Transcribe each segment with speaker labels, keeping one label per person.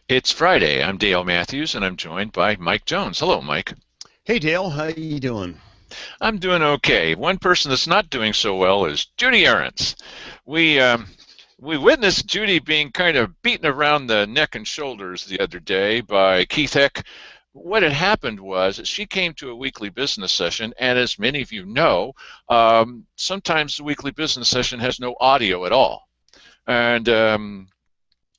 Speaker 1: It's Friday. I'm Dale Matthews, and I'm joined by Mike Jones. Hello, Mike.
Speaker 2: Hey Dale, how you doing?
Speaker 1: I'm doing okay. One person that's not doing so well is Judy Ahrens. We we witnessed Judy being kind of beaten around the neck and shoulders the other day by Keith Heck. What had happened was that she came to a weekly business session, and as many of you know, sometimes the weekly business session has no audio at all. And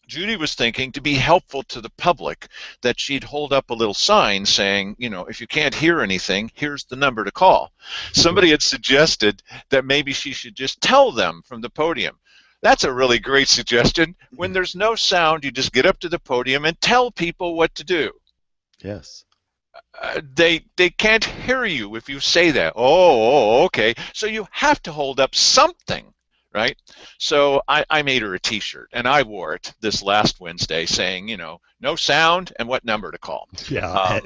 Speaker 1: Judy was thinking to be helpful to the public that she'd hold up a little sign saying, if you can't hear anything, here's the number to call. Somebody had suggested that maybe she should just tell them from the podium. That's a really great suggestion. When there's no sound, you just get up to the podium and tell people what to do.
Speaker 2: Yes.
Speaker 1: They can't hear you if you say that. Oh, okay. So you have to hold up something. Right? So I made her a T-shirt, and I wore it this last Wednesday saying, no sound and what number to call.
Speaker 2: Yeah,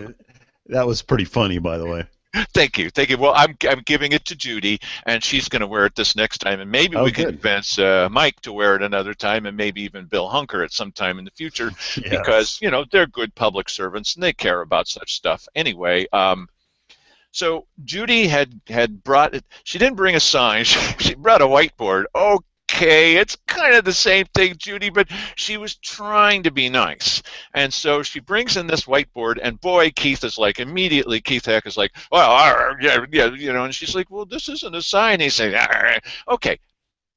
Speaker 2: that was pretty funny, by the way.
Speaker 1: Thank you. Thank you. Well, I'm giving it to Judy, and she's going to wear it this next time, and maybe we can
Speaker 2: good.
Speaker 1: convince Mike to wear it another time, and maybe even Bill Hunker at some time in the future,
Speaker 2: Yes.
Speaker 1: because, they're good public servants, and they care about such stuff anyway. So Judy had brought it. She didn't bring a sign. She brought a whiteboard. Okay, it's kind of the same thing, Judy, but she was trying to be nice. And so she brings in this whiteboard, and boy, Keith Heck is like, well, yeah, and she's like, well, this isn't a sign. He's saying, okay.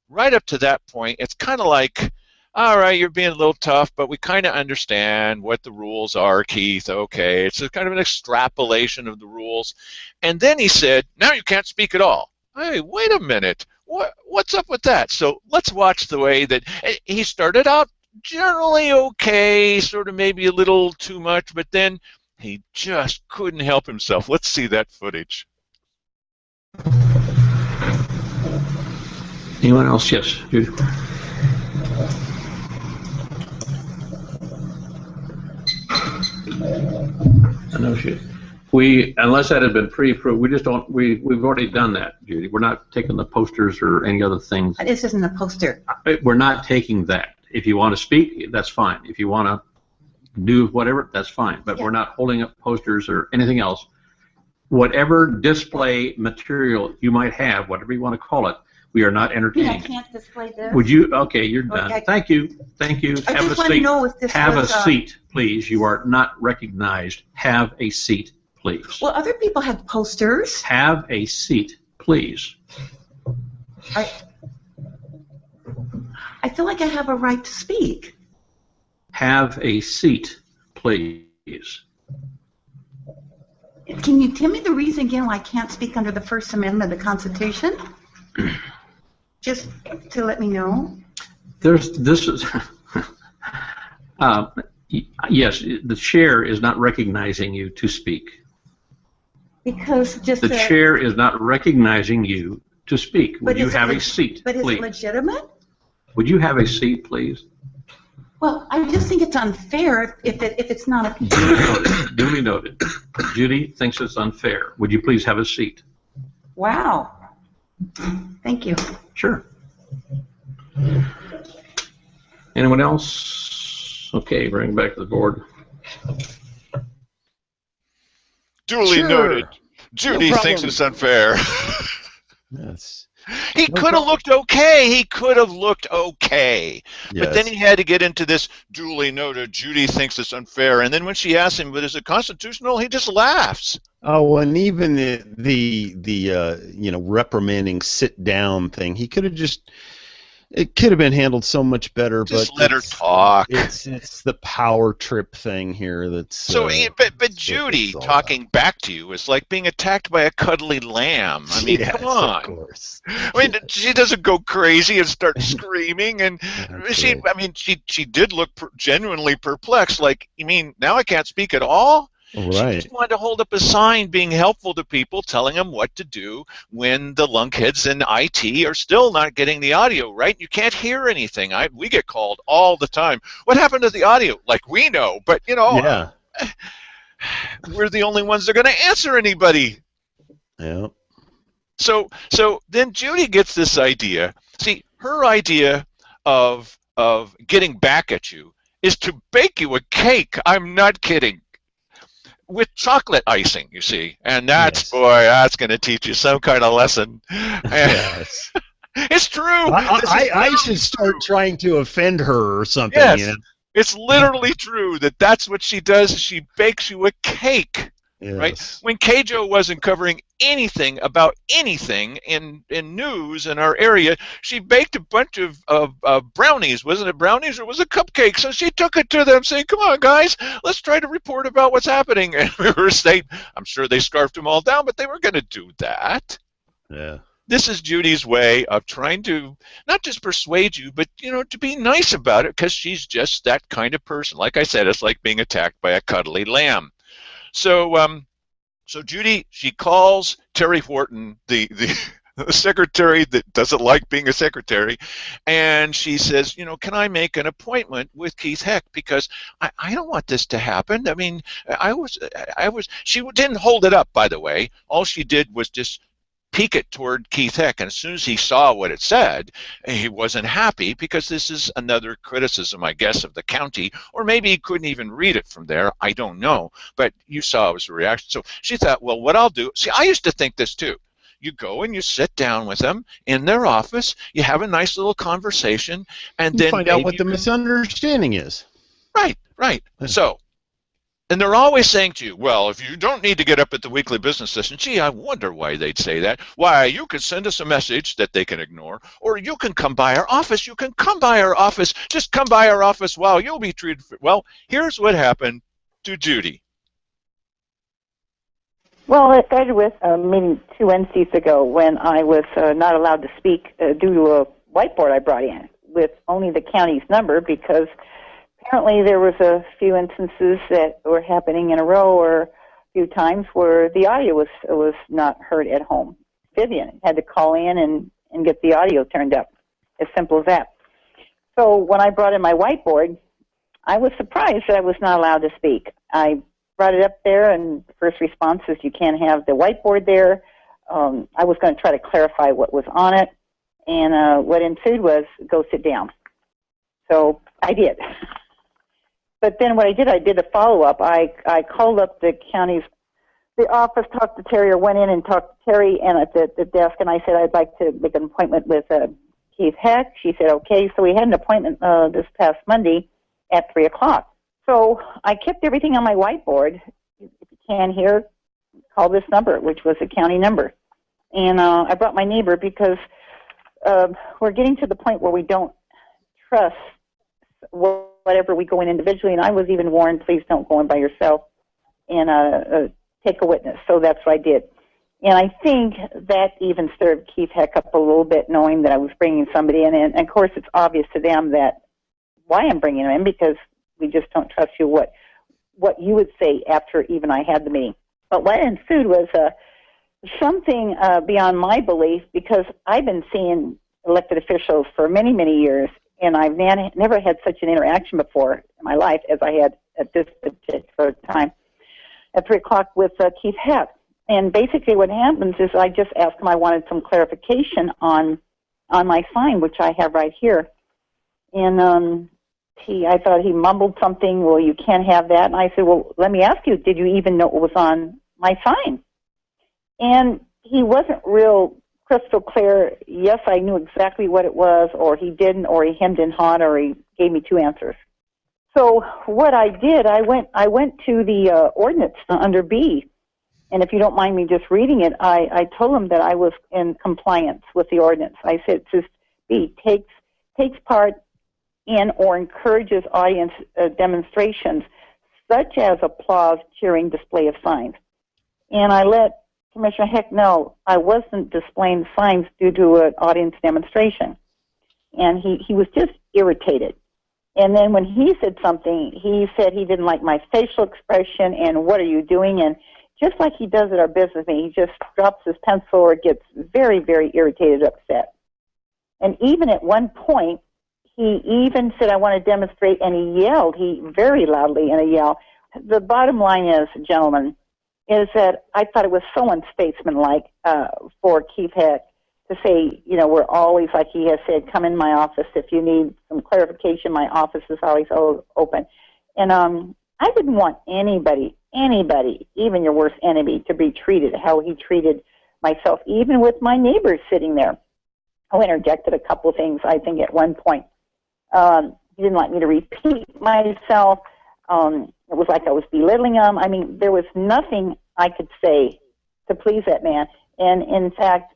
Speaker 1: Right up to that point, it's kind of like, all right, you're being a little tough, but we kind of understand what the rules are, Keith. Okay, it's a kind of an extrapolation of the rules. And then he said, now you can't speak at all. Hey, wait a minute. What's up with that? So let's watch the way that he started out generally okay, sort of maybe a little too much, but then he just couldn't help himself. Let's see that footage.
Speaker 3: Anyone else? Yes, Judy. No shit. Unless that had been pre-approved, we just don't. We've already done that, Judy. We're not taking the posters or any other things.
Speaker 4: This isn't a poster.
Speaker 3: We're not taking that. If you want to speak, that's fine. If you want to do whatever, that's fine. But we're not holding up posters or anything else. Whatever display material you might have, whatever you want to call it, we are not entertaining.
Speaker 4: I can't display this.
Speaker 3: Would you? Okay, you're done.
Speaker 4: Okay.
Speaker 3: Thank you. Thank you.
Speaker 4: I just want to know if this
Speaker 3: Have
Speaker 4: was,
Speaker 3: a seat, please. You are not recognized. Have a seat, please.
Speaker 4: Well, other people have posters.
Speaker 3: Have a seat, please.
Speaker 4: I feel like I have a right to speak.
Speaker 3: Have a seat, please.
Speaker 4: Can you tell me the reason again why I can't speak under the First Amendment of the Constitution? Just to let me know.
Speaker 3: This is yes, the chair is not recognizing you to speak.
Speaker 4: Because just
Speaker 3: the chair is not recognizing you to speak. Would you have a seat,
Speaker 4: but
Speaker 3: please?
Speaker 4: Is it legitimate?
Speaker 3: Would you have a seat, please?
Speaker 4: Well, I just think it's unfair if it's not a.
Speaker 3: Duly noted. Duly noted. Judy thinks it's unfair. Would you please have a seat?
Speaker 4: Wow. Thank you.
Speaker 3: Sure. Anyone else? Okay, bring it back to the board.
Speaker 1: Duly noted. Judy thinks it's unfair.
Speaker 2: Yes.
Speaker 1: He could have looked okay. He could have looked okay.
Speaker 2: Yes.
Speaker 1: But then he had to get into this duly noted. Judy thinks it's unfair. And then when she asks him, but is it constitutional? He just laughs.
Speaker 2: Oh, and even the reprimanding sit down thing, he could have just. It could have been handled so much better,
Speaker 1: just
Speaker 2: but
Speaker 1: let her talk.
Speaker 2: It's the power trip thing here that's.
Speaker 1: So, but Judy talking back to you is like being attacked by a cuddly lamb. I mean,
Speaker 2: yes,
Speaker 1: come on.
Speaker 2: Of course.
Speaker 1: I mean, she doesn't go crazy and start screaming, and she did look genuinely perplexed. Like, you mean now I can't speak at all?
Speaker 2: Right.
Speaker 1: She just wanted to hold up a sign being helpful to people, telling them what to do when the lunkheads in IT are still not getting the audio right. You can't hear anything. We get called all the time. What happened to the audio? Like, we know, but,
Speaker 2: yeah.
Speaker 1: We're the only ones that are going to answer anybody.
Speaker 2: Yeah.
Speaker 1: So then Judy gets this idea. See, her idea of getting back at you is to bake you a cake. I'm not kidding. With chocolate icing, you see. And
Speaker 2: Yes.
Speaker 1: boy, that's going to teach you some kind of lesson.
Speaker 2: Yes.
Speaker 1: It's true.
Speaker 2: I should start trying to offend her or something.
Speaker 1: Yes.
Speaker 2: You know?
Speaker 1: It's literally true that's what she does. She bakes you a cake.
Speaker 2: Yes.
Speaker 1: Right? When Keijo wasn't covering anything about anything in news in our area, she baked a bunch of brownies. Wasn't it brownies or was it cupcakes? So she took it to them saying, come on, guys, let's try to report about what's happening. And I'm sure they scarfed them all down, but they were going to do that.
Speaker 2: Yeah.
Speaker 1: This is Judy's way of trying to not just persuade you, but, to be nice about it because she's just that kind of person. Like I said, it's like being attacked by a cuddly lamb. So Judy, she calls Terry Horton, the secretary that doesn't like being a secretary, and she says, can I make an appointment with Keith Heck because I don't want this to happen. I mean, she didn't hold it up, by the way. All she did was just peek it toward Keith Heck, and as soon as he saw what it said, he wasn't happy because this is another criticism, I guess, of the county, or maybe he couldn't even read it from there. I don't know, but you saw his reaction. So she thought, well, what I'll do, see, I used to think this too. You go and you sit down with them in their office, you have a nice little conversation, and then
Speaker 2: find out what the misunderstanding is.
Speaker 1: Right. So, and they're always saying to you, well, if you don't need to get up at the weekly business session, gee, I wonder why they'd say that. Why, you could send us a message that they can ignore, or you can come by our office. You can come by our office. Just come by our office. Wow, you'll be treated. Well, here's what happened to Judy.
Speaker 5: Well, it started with a meeting 2 Wednesdays ago when I was not allowed to speak due to a whiteboard I brought in with only the county's number because apparently there was a few instances that were happening in a row or a few times where the audio was not heard at home. Vivian had to call in and get the audio turned up. As simple as that. So when I brought in my whiteboard, I was surprised that I was not allowed to speak. I brought it up there, and the first response is you can't have the whiteboard there. I was going to try to clarify what was on it, and what ensued was go sit down. So I did. But then what I did a follow-up. I called up the office, talked to Terry, or went in and talked to Terry and at the desk, and I said I'd like to make an appointment with Keith Heck. She said, okay. So we had an appointment this past Monday at 3 o'clock. So I kept everything on my whiteboard. If you can hear, call this number, which was a county number. And I brought my neighbor because we're getting to the point where we don't trust whatever we go in individually. And I was even warned, please don't go in by yourself and take a witness. So that's what I did. And I think that even stirred Keith Heck up a little bit, knowing that I was bringing somebody in. And of course, it's obvious to them that why I'm bringing him in, because we just don't trust you what you would say after even I had the meeting. But what ensued was something beyond my belief, because I've been seeing elected officials for many, many years, and I've never had such an interaction before in my life as I had at this particular time at 3 o'clock with Keith Heck. And basically what happens is I just asked him, I wanted some clarification on my sign, which I have right here. And I thought he mumbled something, well, you can't have that. And I said, well, let me ask you, did you even know what was on my sign? And he wasn't real crystal clear. Yes, I knew exactly what it was, or he didn't, or he hemmed and hawed, or he gave me two answers. So what I did, I went to the ordinance under B. And if you don't mind me just reading it, I told him that I was in compliance with the ordinance. I said, it says B, takes part in or encourages audience demonstrations, such as applause, cheering, display of signs. And I let Commissioner Heck know I wasn't displaying signs due to an audience demonstration. And he was just irritated. And then when he said something, he said he didn't like my facial expression and what are you doing? And just like he does at our business meeting, he just drops his pencil or gets very, very irritated, upset. And even at one point, he even said, I want to demonstrate, and he yelled, very loudly in a yell. The bottom line is, gentlemen, is that I thought it was so unstatesmanlike for Keith Heck to say, you know, we're always, like he has said, come in my office if you need some clarification. My office is always open. And I didn't want anybody, even your worst enemy, to be treated how he treated myself, even with my neighbors sitting there. I interjected a couple of things, I think, at one point. He didn't like me to repeat myself. It was like I was belittling him. I mean, there was nothing I could say to please that man. And in fact,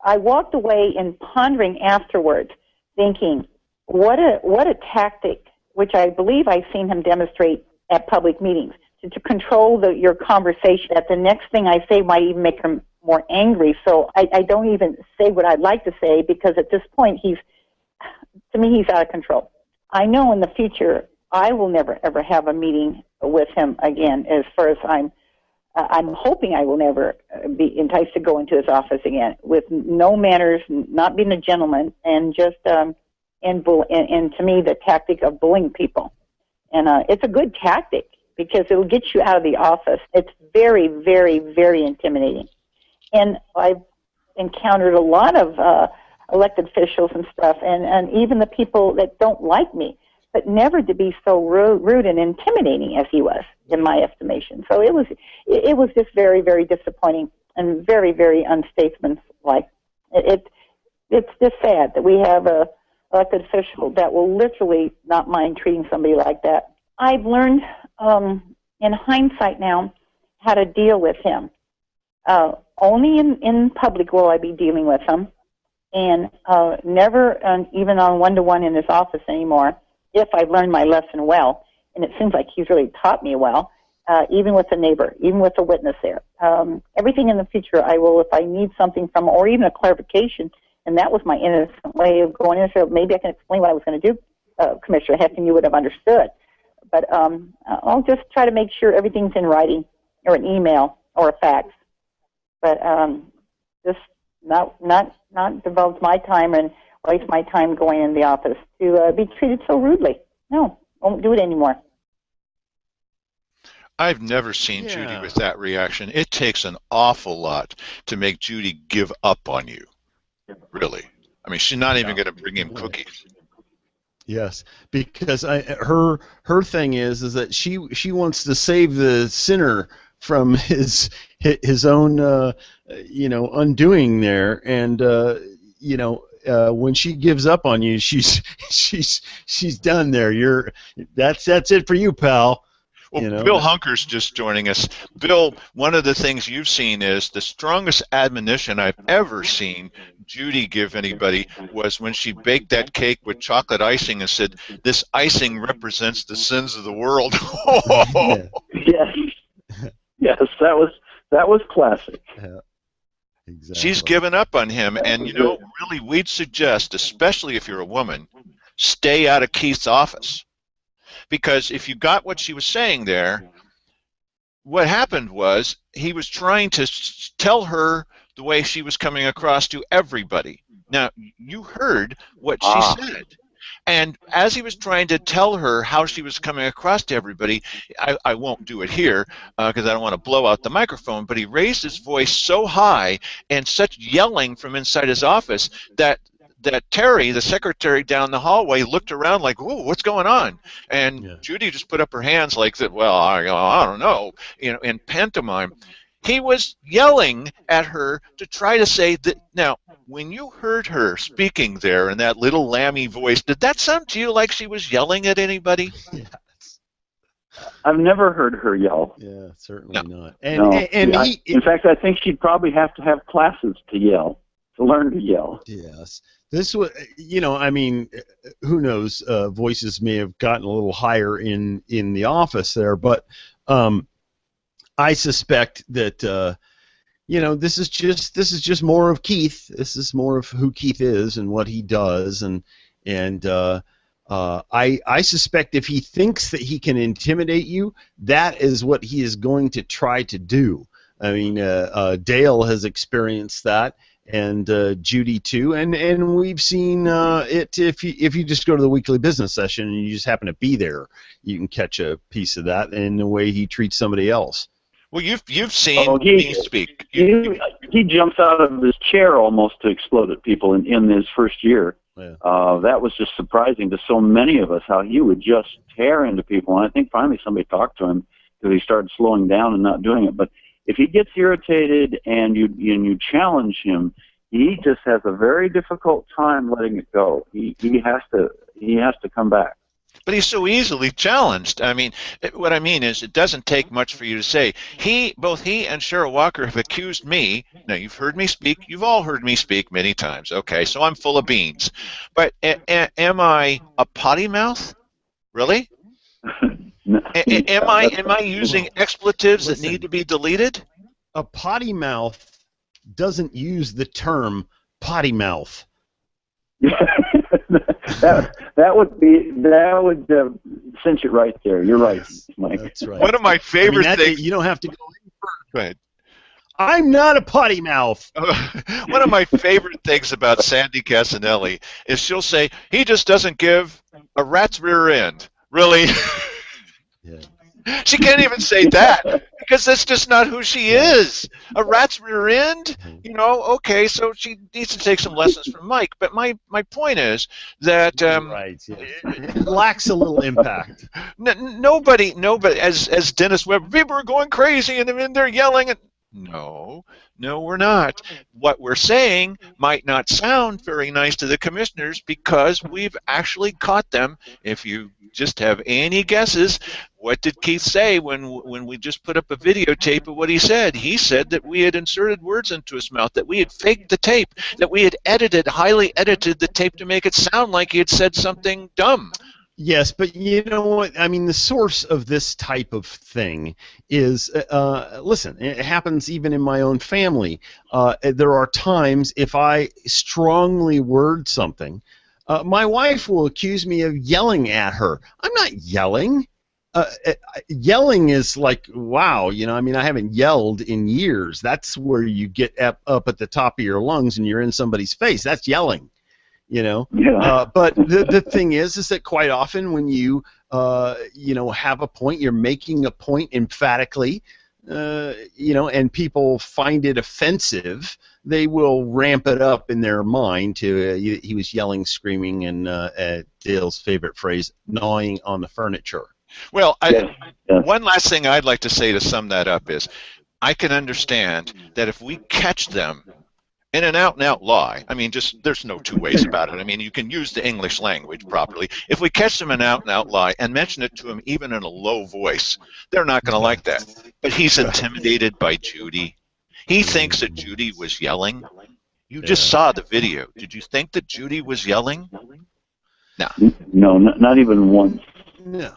Speaker 5: I walked away and pondering afterwards, thinking, what a tactic, which I believe I've seen him demonstrate at public meetings, to control your conversation. That the next thing I say might even make him more angry. So I don't even say what I'd like to say, because at this point, to me, he's out of control. I know in the future I will never, ever have a meeting with him again, as far as I'm hoping I will never be enticed to go into his office again, with no manners, not being a gentleman, and just and to me, the tactic of bullying people. And it's a good tactic, because it'll get you out of the office. It's very, very, very intimidating. And I've encountered a lot of elected officials and stuff, and even the people that don't like me, but never to be so rude and intimidating as he was, in my estimation. So it was just very, very disappointing and very, very unstatesmanlike. It's just sad that we have a elected official that will literally not mind treating somebody like that. I've learned, in hindsight now, how to deal with him. Only in public will I be dealing with him, and never even on one-to-one in his office anymore, if I've learned my lesson well. And it seems like he's really taught me well, even with a neighbor, even with a witness there. Everything in the future I will, if I need something from, or even a clarification, and that was my innocent way of going in, so maybe I can explain what I was going to do, Commissioner Hefton, you would have understood. But I'll just try to make sure everything's in writing, or an email, or a fax. But just not devote my time and waste my time going in the office to be treated so rudely. No, won't do it anymore.
Speaker 1: I've never seen Judy with that reaction. It takes an awful lot to make Judy give up on you. Really. I mean, she's not even going to bring him cookies.
Speaker 2: Yes, because her thing is that she wants to save the sinner from his own undoing there, and when she gives up on you, she's done there. That's it for you, pal.
Speaker 1: Well, Bill Hunker's just joining us. Bill, one of the things you've seen is the strongest admonition I've ever seen Judy give anybody was when she baked that cake with chocolate icing and said, "This icing represents the sins of the world."
Speaker 6: Yes, that was classic.
Speaker 2: Yeah, exactly.
Speaker 1: She's given up on him, and really, we'd suggest, especially if you're a woman, stay out of Keith's office. Because if you got what she was saying there, what happened was he was trying to tell her the way she was coming across to everybody. Now, you heard what she said. And as he was trying to tell her how she was coming across to everybody, I won't do it here because I don't want to blow out the microphone, but he raised his voice so high and such yelling from inside his office that Terry, the secretary down the hallway, looked around like, "Whoa, what's going on?" And Judy just put up her hands like that. Well, I don't know, in pantomime. He was yelling at her to try to say that. Now, when you heard her speaking there in that little lammy voice, did that sound to you like she was yelling at anybody?
Speaker 2: Yes.
Speaker 6: I've never heard her yell.
Speaker 2: Yeah, certainly not.
Speaker 6: In fact, I think she'd probably have to have classes to learn to yell.
Speaker 2: Yes. This was, I mean, who knows? Voices may have gotten a little higher in the office there, but I suspect that this is just more of Keith. This is more of who Keith is and what he does, and I suspect if he thinks that he can intimidate you, that is what he is going to try to do. I mean, Dale has experienced that. And Judy too, and we've seen it. If you just go to the weekly business session and you just happen to be there, you can catch a piece of that in the way he treats somebody else.
Speaker 1: Well, you've seen
Speaker 6: Oh,
Speaker 1: me speak.
Speaker 6: he jumps out of his chair almost to explode at people in his first year.
Speaker 2: Yeah.
Speaker 6: That was just surprising to so many of us, how he would just tear into people. And I think finally somebody talked to him because he started slowing down and not doing it. But if he gets irritated and you challenge him, he just has a very difficult time letting it go. He has to come back.
Speaker 1: But he's so easily challenged. I mean, what I mean is, it doesn't take much for you to say. Both he and Cheryl Walker have accused me. Now, you've heard me speak. You've all heard me speak many times. Okay, so I'm full of beans. But am I a potty mouth? Really? Am I using expletives that need to be deleted?
Speaker 2: A potty mouth doesn't use the term potty mouth.
Speaker 6: that would cinch it right there. You're right, Mike.
Speaker 2: That's right.
Speaker 1: One of my favorite things.
Speaker 2: You don't have to go any further.
Speaker 1: Go ahead.
Speaker 2: I'm not a potty mouth.
Speaker 1: One of my favorite things about Sandy Casanelli is she'll say, he just doesn't give a rat's rear end. Really?
Speaker 2: Yeah.
Speaker 1: She can't even say that because that's just not who she is. A rat's rear end? Okay, so she needs to take some lessons from Mike. But my point is that
Speaker 2: right, yeah. It lacks a little impact.
Speaker 1: Nobody, as Dennis Webb, people are going crazy and they're yelling. No, we're not. What we're saying might not sound very nice to the commissioners because we've actually caught them. If you just have any guesses, what did Keith say when we just put up a videotape of what he said? He said that we had inserted words into his mouth, that we had faked the tape, that we had highly edited the tape to make it sound like he had said something dumb.
Speaker 2: Yes, but you know what? I mean, the source of this type of thing is, listen, it happens even in my own family. There are times if I strongly word something, my wife will accuse me of yelling at her. I'm not yelling. Yelling is like, wow, I mean, I haven't yelled in years. That's where you get up at the top of your lungs and you're in somebody's face. That's yelling.
Speaker 6: Yeah.
Speaker 2: But the thing is that quite often when you have a point, you're making a point emphatically, and people find it offensive, they will ramp it up in their mind to he was yelling, screaming, and Dale's favorite phrase, gnawing on the furniture.
Speaker 1: Well, one last thing I'd like to say to sum that up is, I can understand that if we catch them in an out-and-out lie, I mean, there's no two ways about it. I mean, you can use the English language properly. If we catch them in an out-and-out lie and mention it to them even in a low voice, they're not going to like that. But he's intimidated by Judy. He thinks that Judy was yelling. You just saw the video. Did you think that Judy was yelling? No.
Speaker 6: No, not even once.
Speaker 2: No.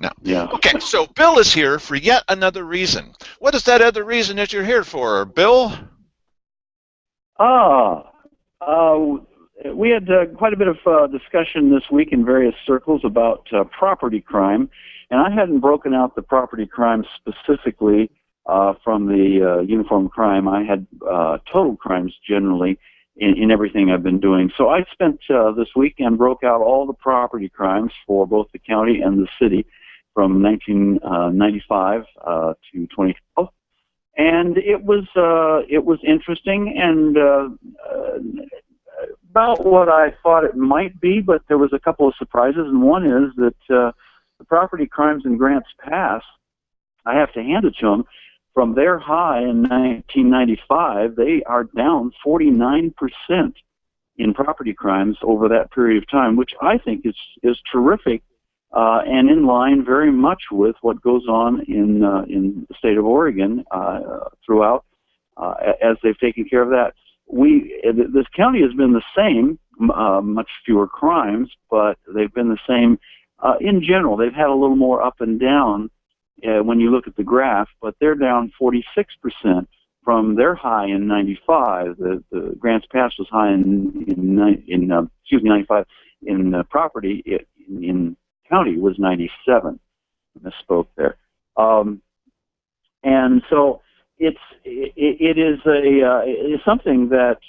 Speaker 1: No.
Speaker 6: Yeah.
Speaker 1: Okay, so Bill is here for yet another reason. What is that other reason that you're here for, Bill?
Speaker 6: We had quite a bit of discussion this week in various circles about property crime, and I hadn't broken out the property crime specifically from the uniform crime. I had total crimes generally in everything I've been doing. So I spent this week and broke out all the property crimes for both the county and the city from 1995 to 2012. And it was interesting and about what I thought it might be, but there was a couple of surprises, and one is that the property crimes in Grants Pass, I have to hand it to them, from their high in 1995, they are down 49% in property crimes over that period of time, which I think is terrific. And in line very much with what goes on in the state of Oregon throughout, as they've taken care of that. This county has been the same, much fewer crimes, but they've been the same in general. They've had a little more up and down when you look at the graph, but they're down 46% from their high in 95. The Grants Pass was high in 95 in property in county was 97. I misspoke there. And so it is something that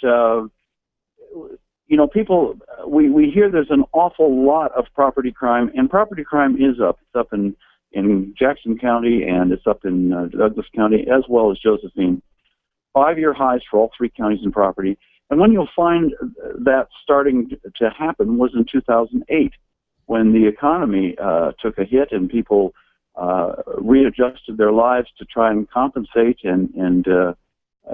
Speaker 6: people we hear there's an awful lot of property crime, and property crime is up. It's up in in Jackson County, and it's up in Douglas County, as well as Josephine. 5-year highs for all 3 counties in property. And when you'll find that starting to happen was in 2008, when the economy took a hit and people readjusted their lives to try and compensate and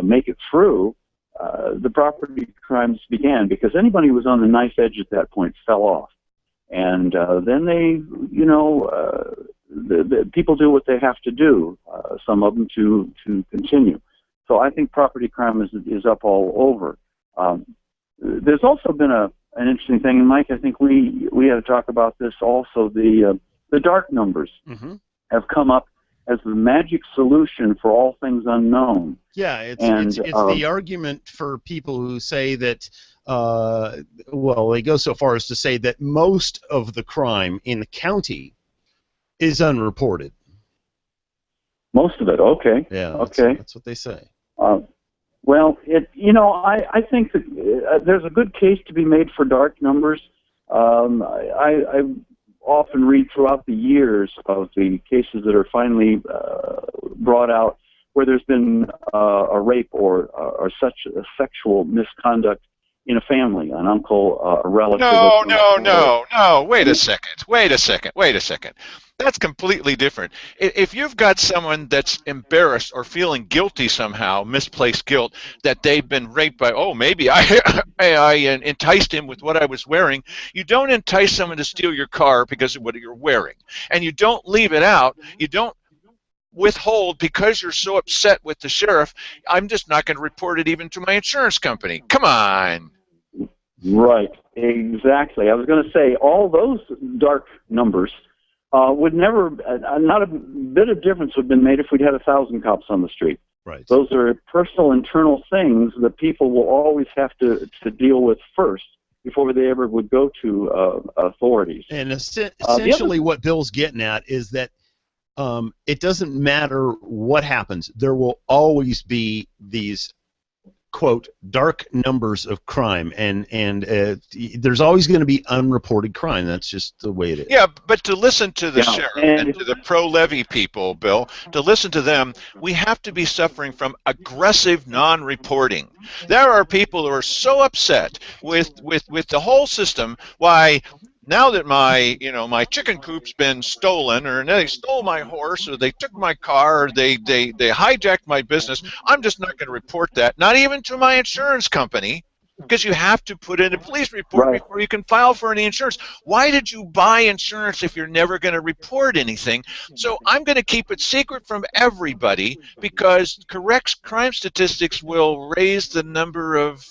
Speaker 6: make it through. The property crimes began because anybody who was on the knife edge at that point fell off. And then they, the people do what they have to do, some of them to continue. So I think property crime is up all over. There's also been an interesting thing, and Mike, I think we had to talk about this also. The dark numbers have come up as the magic solution for all things unknown.
Speaker 2: Yeah, it's the argument for people who say that, well, they go so far as to say that most of the crime in the county is unreported.
Speaker 6: Most of it, okay.
Speaker 2: Yeah, that's what they say.
Speaker 6: Well, I think that there's a good case to be made for dark numbers. I often read throughout the years of the cases that are finally brought out where there's been a rape or such a sexual misconduct in a family, an uncle, a relative.
Speaker 1: No. Wait a second. That's completely different. If you've got someone that's embarrassed or feeling guilty somehow, misplaced guilt, that they've been raped by, maybe I enticed him with what I was wearing. You don't entice someone to steal your car because of what you're wearing. And you don't leave it out. You don't withhold because you're so upset with the sheriff. I'm just not going to report it even to my insurance company. Come on.
Speaker 6: Right, exactly. I was going to say all those dark numbers would never, not a bit of difference would have been made if we'd had 1,000 cops on the street.
Speaker 2: Right.
Speaker 6: Those are personal, internal things that people will always have to deal with first before they ever would go to authorities.
Speaker 2: And essentially what Bill's getting at is that it doesn't matter what happens. There will always be these, quote, dark numbers of crime, and there's always going to be unreported crime. That's just the way it is.
Speaker 1: Yeah, but to listen to the sheriff and to the pro-levy people, Bill, to listen to them, we have to be suffering from aggressive non-reporting. There are people who are so upset with the whole system. Why? Now that my chicken coop's been stolen, or they stole my horse, or they took my car, or they hijacked my business, I'm just not going to report that, not even to my insurance company, because you have to put in a police report before you can file for any insurance. Why did you buy insurance if you're never going to report anything? So I'm going to keep it secret from everybody, because correct crime statistics will raise the number of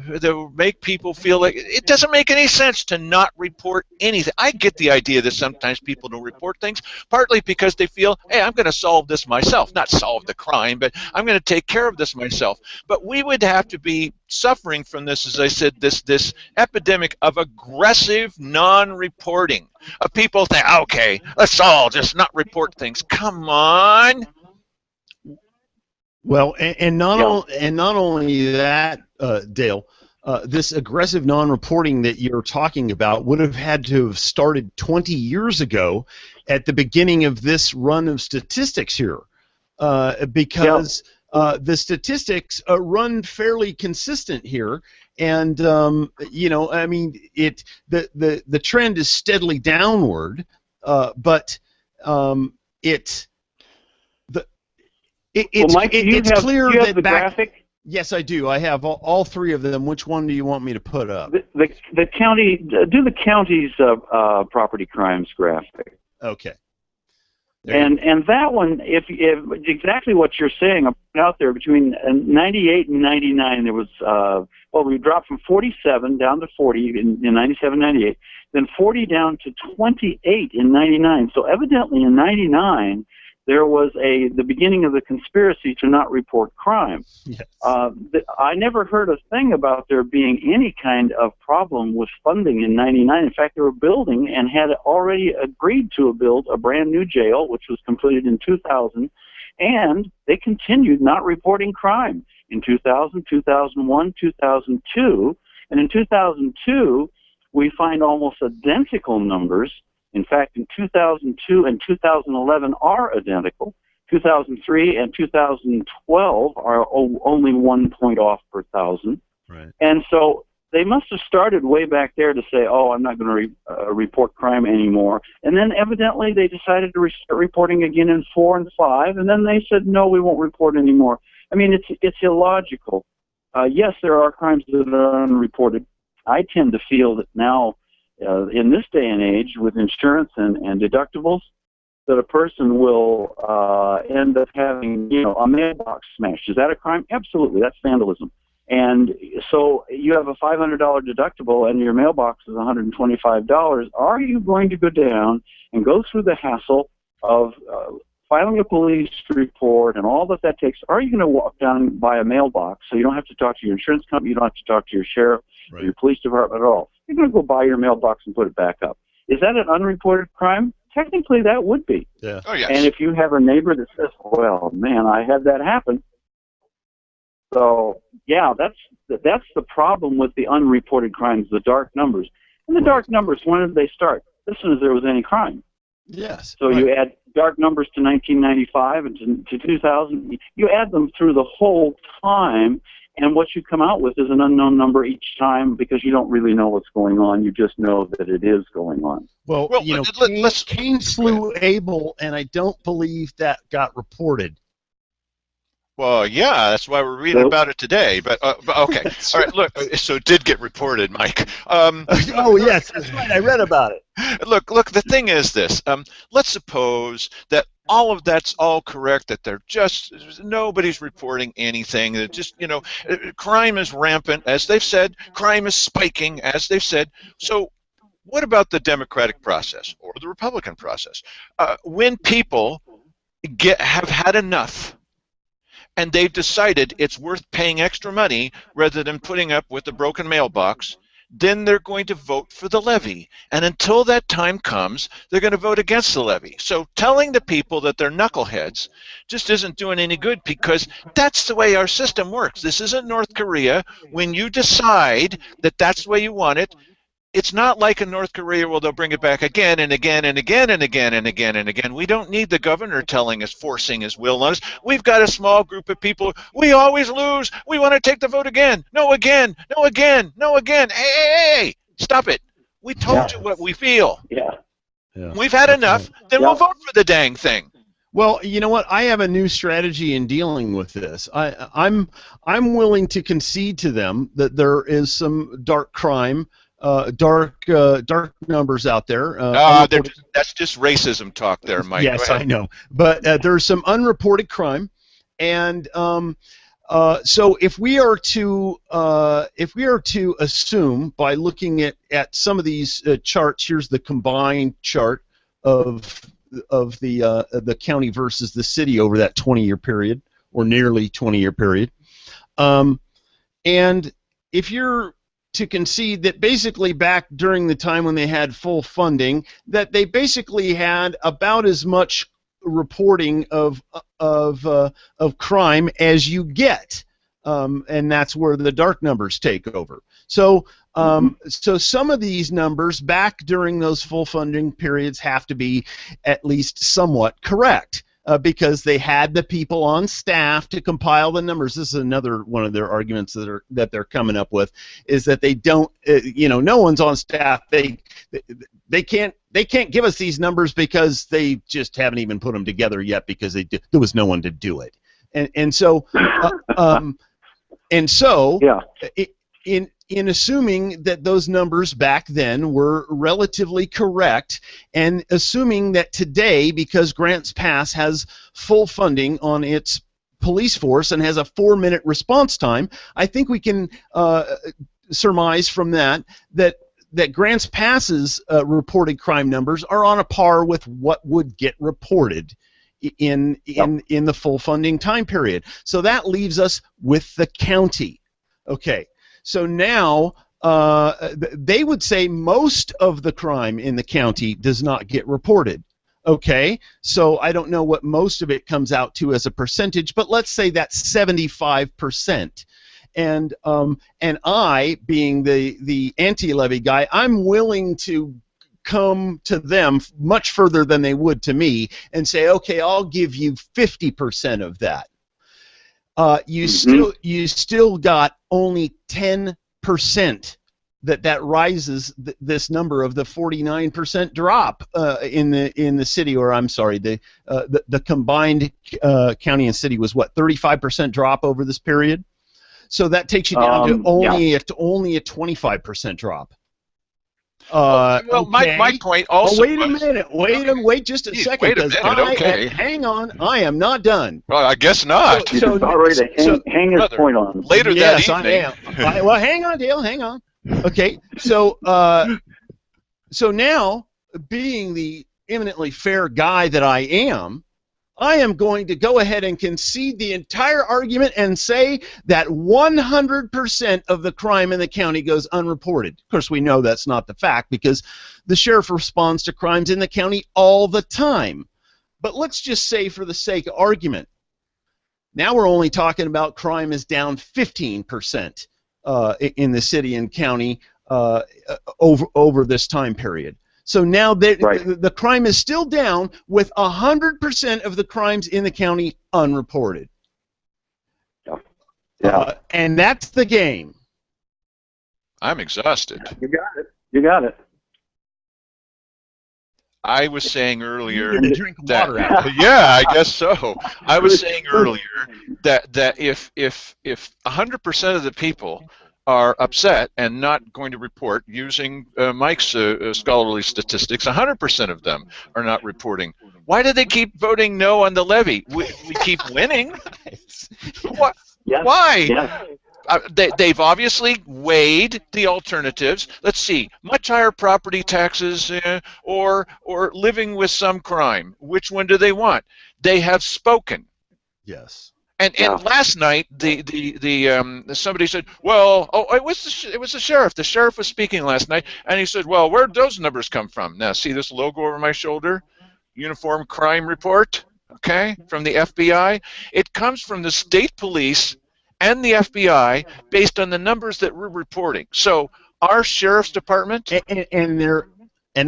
Speaker 1: that make people feel like it doesn't make any sense to not report anything. I get the idea that sometimes people don't report things, partly because they feel, hey, I'm going to solve this myself. Not solve the crime, but I'm going to take care of this myself. But we would have to be suffering from this, as I said, this epidemic of aggressive non-reporting. Of people think, okay, let's all just not report things. Come on.
Speaker 2: Well, and not only that, Dale, this aggressive non-reporting that you're talking about would have had to have started 20 years ago at the beginning of this run of statistics here, because the statistics run fairly consistent here, and the trend is steadily downward, but it's clear that
Speaker 6: the graphic?
Speaker 2: Yes, I do. I have all 3 of them. Which one do you want me to put up?
Speaker 6: The county, do the county's property crimes graphic.
Speaker 2: Okay.
Speaker 6: And that one, if exactly what you're saying out there, between 98 and 99, there was we dropped from 47 down to 40 in 97, 98, then 40 down to 28 in 99. So evidently in 99. There was the beginning of the conspiracy to not report crime.
Speaker 2: Yes.
Speaker 6: I never heard a thing about there being any kind of problem with funding in 99. In fact, they were building and had already agreed to build a brand new jail, which was completed in 2000, and they continued not reporting crime in 2000, 2001, 2002, and in 2002, we find almost identical numbers In fact, in 2002 and 2011 are identical. 2003 and 2012 are only 1 point off per thousand.
Speaker 2: Right.
Speaker 6: And so they must have started way back there to say, oh, I'm not going to report crime anymore. And then evidently they decided to start reporting again in 4 and 5, and then they said, no, we won't report anymore. I mean, it's illogical. Yes, there are crimes that are unreported. I tend to feel that now, in this day and age, with insurance and deductibles, that a person will end up having, a mailbox smashed. Is that a crime? Absolutely, that's vandalism. And so you have a $500 deductible and your mailbox is $125. Are you going to go down and go through the hassle of filing a police report and all that takes? Are you going to walk down and buy a mailbox so you don't have to talk to your insurance company, you don't have to talk to your sheriff or your police department at all? You're going to go buy your mailbox and put it back up. Is that an unreported crime? Technically, that would be.
Speaker 2: Yeah.
Speaker 1: Oh, yes.
Speaker 6: And if you have a neighbor that says, well, man, I had that happen. So, yeah, that's the problem with the unreported crimes, the dark numbers. And the dark numbers, when did they start? As soon as there was any crime.
Speaker 2: Yes.
Speaker 6: So you add dark numbers to 1995 and to 2000. You add them through the whole time, and what you come out with is an unknown number each time because you don't really know what's going on. You just know that it is going on.
Speaker 2: Well, Cain slew Abel, and I don't believe that got reported.
Speaker 1: Well, yeah, that's why we're reading about it today. But okay, all right. Look, so it did get reported, Mike.
Speaker 2: Oh yes, that's right. I read about it.
Speaker 1: Look. The thing is this. Let's suppose that all of that's all correct. That they're just nobody's reporting anything. That just crime is rampant, as they've said. Crime is spiking, as they've said. So, what about the Democratic process or the Republican process? When people have had enough, and they've decided it's worth paying extra money rather than putting up with the broken mailbox, then they're going to vote for the levy. And until that time comes, they're going to vote against the levy. So telling the people that they're knuckleheads just isn't doing any good, because that's the way our system works. This isn't North Korea. When you decide that that's the way you want it, it's not like in North Korea where they'll bring it back again and again and again and again and again and again. We don't need the governor telling us, forcing his will on us. We've got a small group of people. We always lose. We want to take the vote again. No again. No again. No again. Hey, stop it. We told you what we feel.
Speaker 6: Yeah.
Speaker 1: We've had enough. Then we'll vote for the dang thing.
Speaker 2: Well, you know what? I have a new strategy in dealing with this. I'm willing to concede to them that there is some dark crime. Dark numbers out there.
Speaker 1: That's just racism talk there, Mike.
Speaker 2: Yes, I know. But there's some unreported crime, and so if we are to assume, by looking at some of these charts, here's the combined chart of the county versus the city over that 20-year period, or nearly 20-year period, and if you're to concede that basically back during the time when they had full funding, that they basically had about as much reporting of crime as you get, and that's where the dark numbers take over. So so some of these numbers back during those full funding periods have to be at least somewhat correct. Because they had the people on staff to compile the numbers. This is another one of their arguments that they're coming up with, is that they don't, no one's on staff. They can't give us these numbers because they just haven't even put them together yet, because there was no one to do it. And so in assuming that those numbers back then were relatively correct, and assuming that today, because Grants Pass has full funding on its police force and has a 4-minute response time, I think we can surmise from that Grants Pass's reported crime numbers are on a par with what would get reported in the full funding time period. So that leaves us with the county. Okay. So now they would say most of the crime in the county does not get reported. Okay, so I don't know what most of it comes out to as a percentage, but let's say that's 75%. And I, being the anti-levy guy, I'm willing to come to them much further than they would to me and say, okay, I'll give you 50% of that. You still got only 10% that rises this number of the 49% drop in the city, or I'm sorry, the combined county and city was what, 35% drop over this period. So that takes you down to only a 25% drop.
Speaker 1: Well,
Speaker 2: okay.
Speaker 1: my point also.
Speaker 2: Wait a minute. Wait just a second.
Speaker 1: Wait a minute. Okay.
Speaker 2: Hang on. I am not done.
Speaker 1: Well, I guess not.
Speaker 6: He's about ready to hang his point on.
Speaker 1: Later that evening.
Speaker 2: Yes, I am. Well, hang on, Dale. Hang on. Okay. So now, being the eminently fair guy that I am going to go ahead and concede the entire argument and say that 100% of the crime in the county goes unreported. Of course, we know that's not the fact because the sheriff responds to crimes in the county all the time. But let's just say, for the sake of argument, now we're only talking about crime is down 15% in the city and county over this time period. So now the crime is still down with 100% of the crimes in the county unreported.
Speaker 6: Yeah.
Speaker 2: And that's the game.
Speaker 1: I'm exhausted.
Speaker 6: You got it. You got it.
Speaker 1: I was saying earlier
Speaker 2: You need to drink water out.
Speaker 1: Yeah, I guess so. I was saying earlier that if 100% of the people are upset and not going to report, using Mike's scholarly statistics, 100% of them are not reporting. Why do they keep voting no on the levy? We keep winning. What?
Speaker 6: Yes.
Speaker 1: Why?
Speaker 6: Yes.
Speaker 1: They've obviously weighed the alternatives. Let's see, much higher property taxes or living with some crime. Which one do they want? They have spoken.
Speaker 2: Yes.
Speaker 1: And last night, somebody said, well, it was the sheriff. The sheriff was speaking last night, and he said, well, where'd those numbers come from? Now, see this logo over my shoulder? Uniform Crime Report, okay, from the FBI. It comes from the state police and the FBI based on the numbers that we're reporting. So our sheriff's department,
Speaker 2: and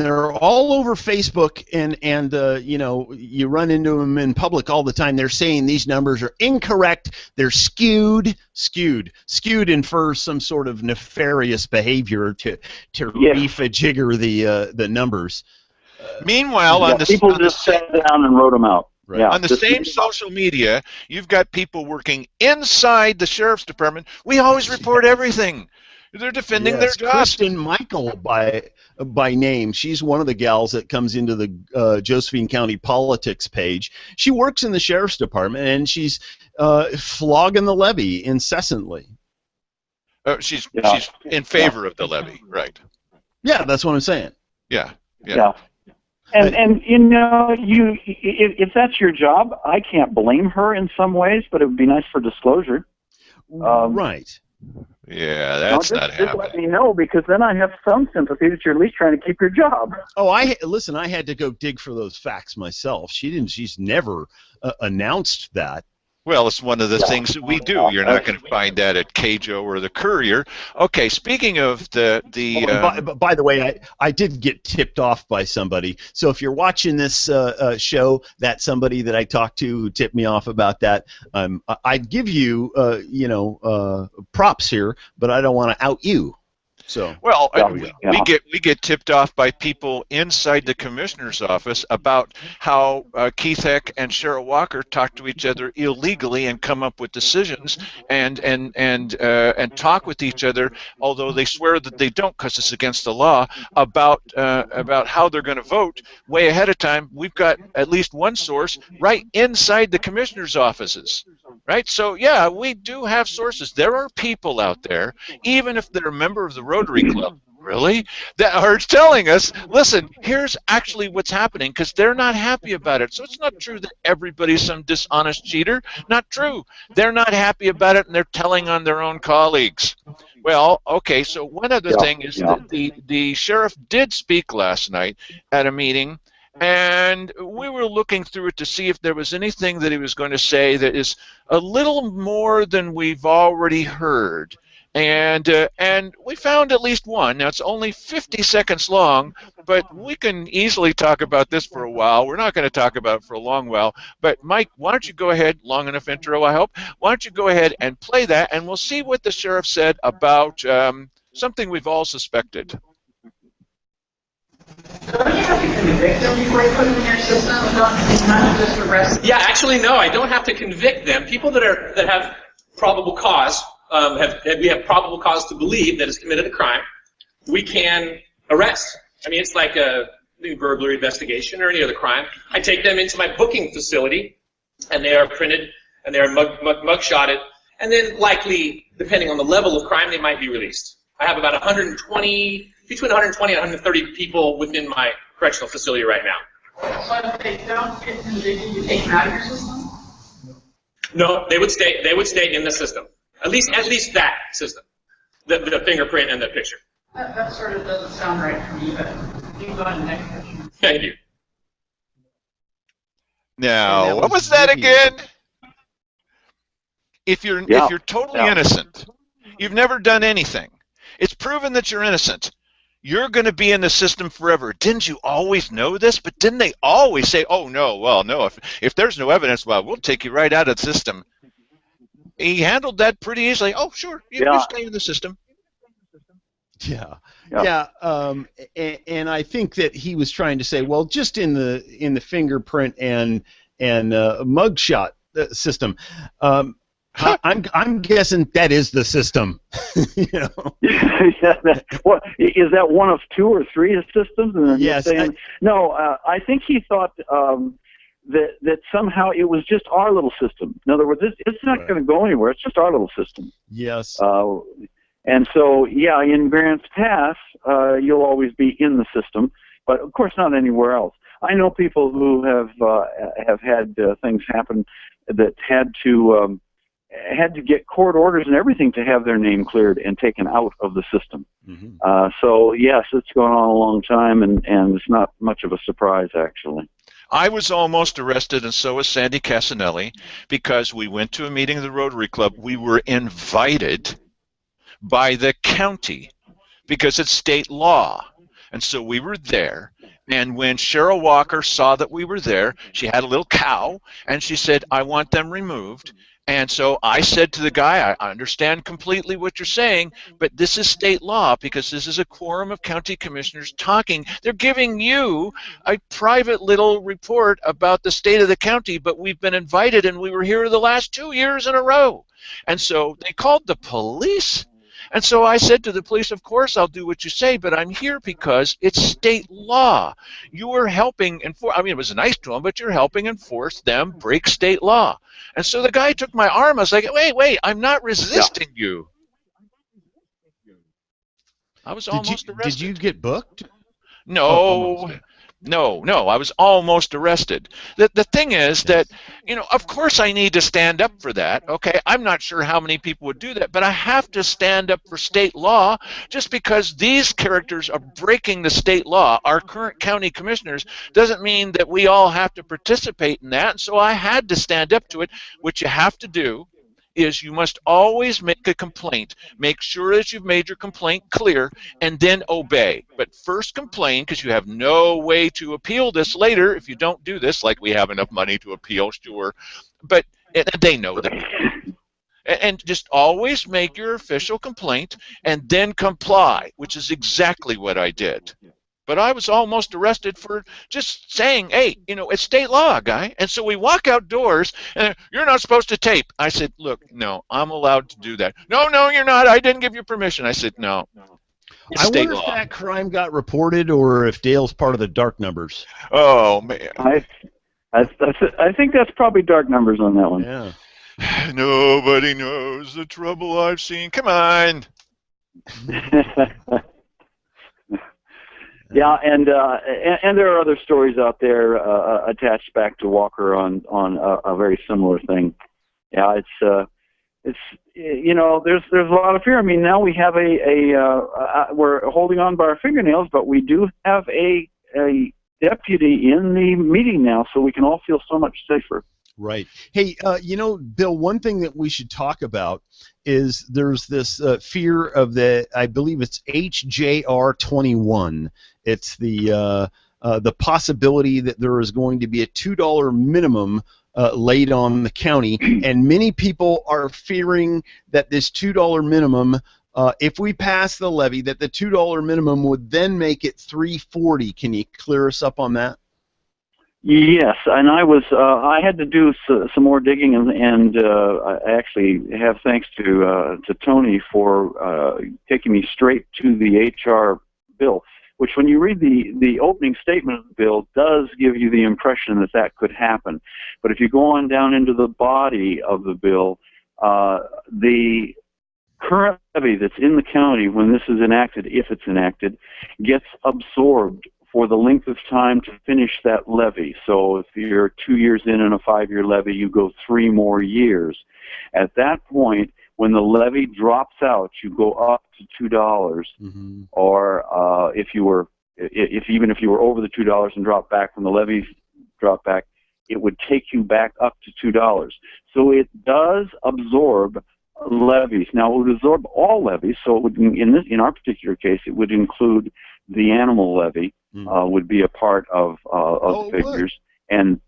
Speaker 2: they're all over Facebook, and you run into them in public all the time. They're saying these numbers are incorrect. They're skewed. Skewed infers some sort of nefarious behavior to refajigger the numbers.
Speaker 1: Meanwhile, on the
Speaker 6: people just sat down and wrote them out.
Speaker 2: Right.
Speaker 6: Yeah,
Speaker 1: on the same social media, you've got people working inside the sheriff's department. We always report everything. They're defending their jobs.
Speaker 2: Kristen Michael by name. She's one of the gals that comes into the Josephine County politics page. She works in the sheriff's department, and she's flogging the levy incessantly.
Speaker 1: She's in favor of the levy, right?
Speaker 2: Yeah, that's what I'm saying.
Speaker 1: Yeah.
Speaker 6: And if that's your job, I can't blame her in some ways, but it would be nice for disclosure.
Speaker 2: Right.
Speaker 1: Yeah, that's not happening.
Speaker 6: Just let me know, because then I have some sympathy that you're at least trying to keep your job.
Speaker 2: Oh, listen, I had to go dig for those facts myself. She's never announced that.
Speaker 1: Well, it's one of the things that we do. You're not going to find that at KJO or the Courier. Okay, speaking of
Speaker 2: by the way, I did get tipped off by somebody. So if you're watching this show, that somebody that I talked to who tipped me off about that, I'd give you props here, but I don't want to out you. So
Speaker 1: well, we get tipped off by people inside the commissioner's office about how Keith Heck and Cheryl Walker talk to each other illegally and come up with decisions and talk with each other, although they swear that they don't because it's against the law, about how they're going to vote way ahead of time. We've got at least one source right inside the commissioner's offices. Right? So, yeah, we do have sources. There are people out there, even if they're a member of the Rotary Club, really, that are telling us, listen, here's actually what's happening, because they're not happy about it. So it's not true that everybody's some dishonest cheater. Not true. They're not happy about it, and they're telling on their own colleagues. Well, okay, so one other thing is that the sheriff did speak last night at a meeting, and we were looking through it to see if there was anything that he was going to say that is a little more than we've already heard. And we found at least one. Now it's only 50 seconds long, but we can easily talk about this for a while. We're not going to talk about it for a long while. But Mike, why don't you go ahead? Long enough intro, I hope. Why don't you go ahead and play that, and we'll see what the sheriff said about something we've all suspected.
Speaker 7: Don't you have to convict them before you put them in your system? Not just arrest them?
Speaker 8: Yeah, actually, no. I don't have to convict them. People that have probable cause, we have probable cause to believe that has committed a crime, we can arrest. I mean, it's like a burglary investigation or any other crime. I take them into my booking facility, and they are printed, and they are mug-shotted, and then likely, depending on the level of crime, they might be released. I have about between 120 and 130 people within my correctional facility right now.
Speaker 7: So if they don't get convicted, you take them out of your system?
Speaker 8: No, they would stay in the system. At least that system. The fingerprint and the picture.
Speaker 7: That sort of doesn't sound right for me, but you can go on to the next question.
Speaker 8: Thank you.
Speaker 1: Now, what was that again? If you're totally innocent, you've never done anything, it's proven that you're innocent, you're going to be in the system forever. Didn't you always know this? But didn't they always say, oh, no, well, no, if there's no evidence, well, we'll take you right out of the system. He handled that pretty easily. Oh, sure, you stay in the system.
Speaker 2: Yeah. And I think that he was trying to say, well, just in the fingerprint and mugshot system, I'm guessing that is the system. You know?
Speaker 6: What is that? One of two or three systems? And
Speaker 2: yes.
Speaker 6: I think he thought that somehow it was just our little system. In other words, it's not going to go anywhere. It's just our little system.
Speaker 2: Yes.
Speaker 6: And so, yeah, in Grants Pass, you'll always be in the system, but of course not anywhere else. I know people who have had things happen that had to get court orders and everything to have their name cleared and taken out of the system. Mm-hmm. So yes, it's going on a long time, and it's not much of a surprise actually.
Speaker 1: I was almost arrested, and so was Sandy Casanelli, because we went to a meeting of the Rotary Club. We were invited by the county because it's state law, and so we were there. And when Cheryl Walker saw that we were there, she had a little cow, and she said, I want them removed. And so I said to the guy, I understand completely what you're saying, but this is state law because this is a quorum of county commissioners talking. They're giving you a private little report about the state of the county, but we've been invited and we were here the last 2 years in a row. And so they called the police. And so I said to the police, of course I'll do what you say, but I'm here because it's state law. You are helping enforce, I mean, it was nice to them, but you're helping enforce them break state law. And so the guy took my arm. I was like, wait, I'm not resisting you. I was almost arrested.
Speaker 2: Did you get booked?
Speaker 1: No. No, I was almost arrested. The thing is that, of course I need to stand up for that, okay? I'm not sure how many people would do that, but I have to stand up for state law. Just because these characters are breaking the state law, our current county commissioners, doesn't mean that we all have to participate in that. And so I had to stand up to it. What you have to do is you must always make a complaint. Make sure that you've made your complaint clear, and then obey. But first complain, because you have no way to appeal this later if you don't do this, like we have enough money to appeal, sure. But they know that. And just always make your official complaint and then comply, which is exactly what I did. But I was almost arrested for just saying, hey, it's state law, guy. And so we walk outdoors, and you're not supposed to tape. I said, look, no, I'm allowed to do that. No, you're not. I didn't give you permission. I said, no. It's state law.
Speaker 2: I wonder if that crime got reported or if Dale's part of the dark numbers.
Speaker 1: Oh, man.
Speaker 6: I think that's probably dark numbers on that one.
Speaker 2: Yeah.
Speaker 1: Nobody knows the trouble I've seen. Come on.
Speaker 6: Yeah, and there are other stories out there attached back to Walker on a very similar thing. Yeah, it's there's a lot of fear. I mean, now we have we're holding on by our fingernails, but we do have a deputy in the meeting now, so we can all feel so much safer.
Speaker 2: Right. Hey, Bill, one thing that we should talk about is there's this fear of I believe it's HJR 21. It's the possibility that there is going to be a $2 minimum laid on the county, and many people are fearing that this $2 minimum, if we pass the levy, that the $2 minimum would then make it $3.40. Can you clear us up on that?
Speaker 6: Yes, and I had to do some more digging, and I actually have thanks to Tony for taking me straight to the HR bill, which when you read the opening statement of the bill does give you the impression that could happen. But if you go on down into the body of the bill, the current levy that's in the county when this is enacted, if it's enacted, gets absorbed for the length of time to finish that levy. So if you're 2 years in a 5-year levy, you go 3 more years. At that point, when the levy drops out, you go up to $2. Mm-hmm. Or even if you were over the $2 and dropped back when the levies drop back, it would take you back up to $2. So it does absorb levies. Now, it would absorb all levies. So it would, in our particular case, it would include the animal levy. Would be a part of the figures, and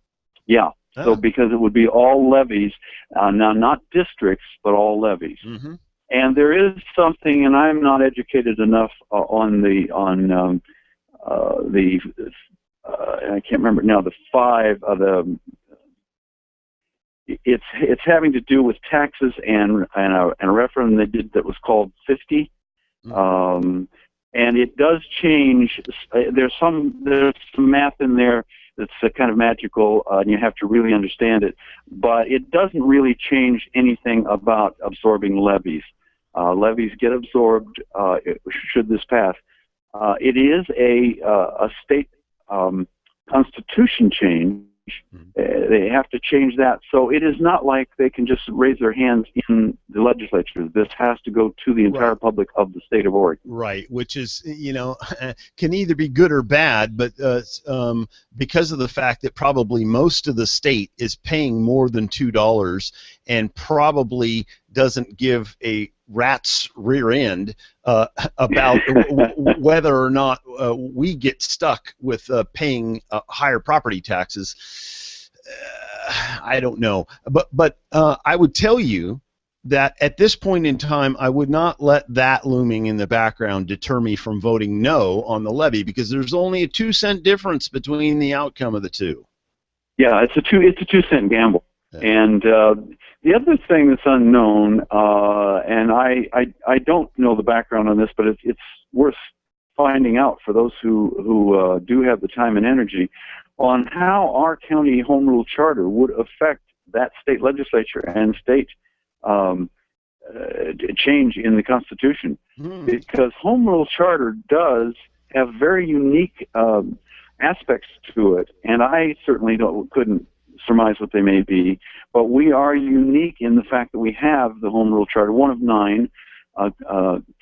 Speaker 6: so because it would be all levies, now not districts, but all levies. Mm-hmm. And there is something, and I'm not educated enough on I can't remember now it's having to do with taxes and a referendum they did that was called 50. Mm-hmm. And it does change. There's some math in there that's kind of magical, and you have to really understand it. But it doesn't really change anything about absorbing levies. Levies get absorbed should this pass. It is a state constitution change. They have to change that. So it is not like they can just raise their hands in the legislature. This has to go to the entire public of the state of Oregon.
Speaker 2: Right, which is, can either be good or bad, but because of the fact that probably most of the state is paying more than $2 and probably doesn't give a rat's rear end about whether or not we get stuck with paying higher property taxes. I don't know, but I would tell you that at this point in time, I would not let that looming in the background deter me from voting no on the levy, because there's only a 2-cent difference between the outcome of the two.
Speaker 6: Yeah, it's a 2-cent gamble. Yeah. And the other thing that's unknown, and I don't know the background on this, but it's worth finding out for those who do have the time and energy on how our county home rule charter would affect that state legislature and state change in the Constitution. Because home rule charter does have very unique aspects to it, and I certainly couldn't surmise what they may be, but we are unique in the fact that we have the home rule charter, one of 9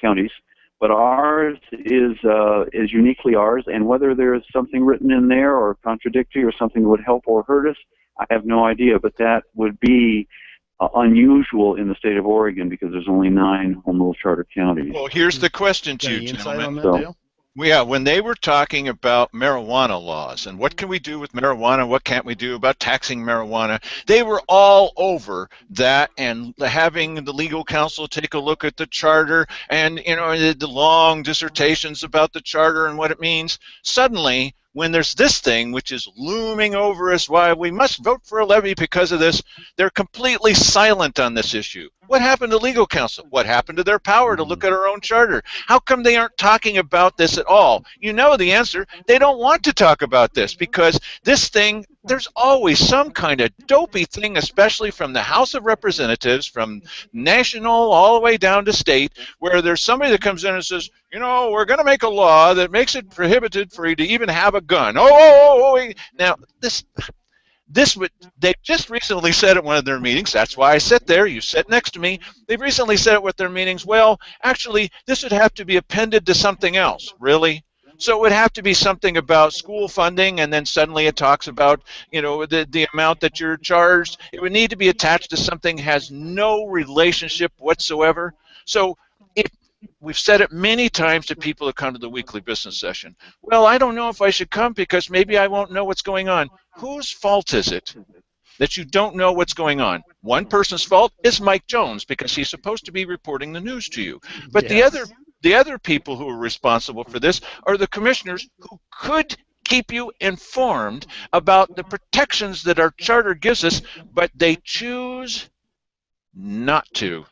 Speaker 6: counties, but ours is uniquely ours, and whether there's something written in there or contradictory or something that would help or hurt us, I have no idea, but that would be unusual in the state of Oregon because there's only 9 home rule charter counties.
Speaker 1: Well, here's the question to you, gentlemen. Yeah, when they were talking about marijuana laws and what can we do with marijuana, what can't we do about taxing marijuana, they were all over that and having the legal counsel take a look at the charter and, the long dissertations about the charter and what it means. Suddenly, when there's this thing which is looming over us, why we must vote for a levy because of this, they're completely silent on this issue. What happened to legal counsel? What happened to their power to look at our own charter? How come they aren't talking about this at all? You know the answer. They don't want to talk about this because this thing, there's always some kind of dopey thing, especially from the House of Representatives, from national all the way down to state, where there's somebody that comes in and says, we're going to make a law that makes it prohibited for you to even have a gun. Now, they just recently said at one of their meetings, that's why I sit there, you sit next to me, they've recently said at their meetings, well, actually, this would have to be appended to something else. Really? So it would have to be something about school funding, and then suddenly it talks about, you know, the amount that you're charged. It would need to be attached to something that has no relationship whatsoever. So if we've said it many times to people who come to the weekly business session, well, I don't know if I should come because maybe I won't know what's going on. Whose fault is it that you don't know what's going on? One person's fault is Mike Jones because he's supposed to be reporting the news to you. But
Speaker 2: Yes.
Speaker 1: the other people who are responsible for this are the commissioners who could keep you informed about the protections that our charter gives us, but they choose not to.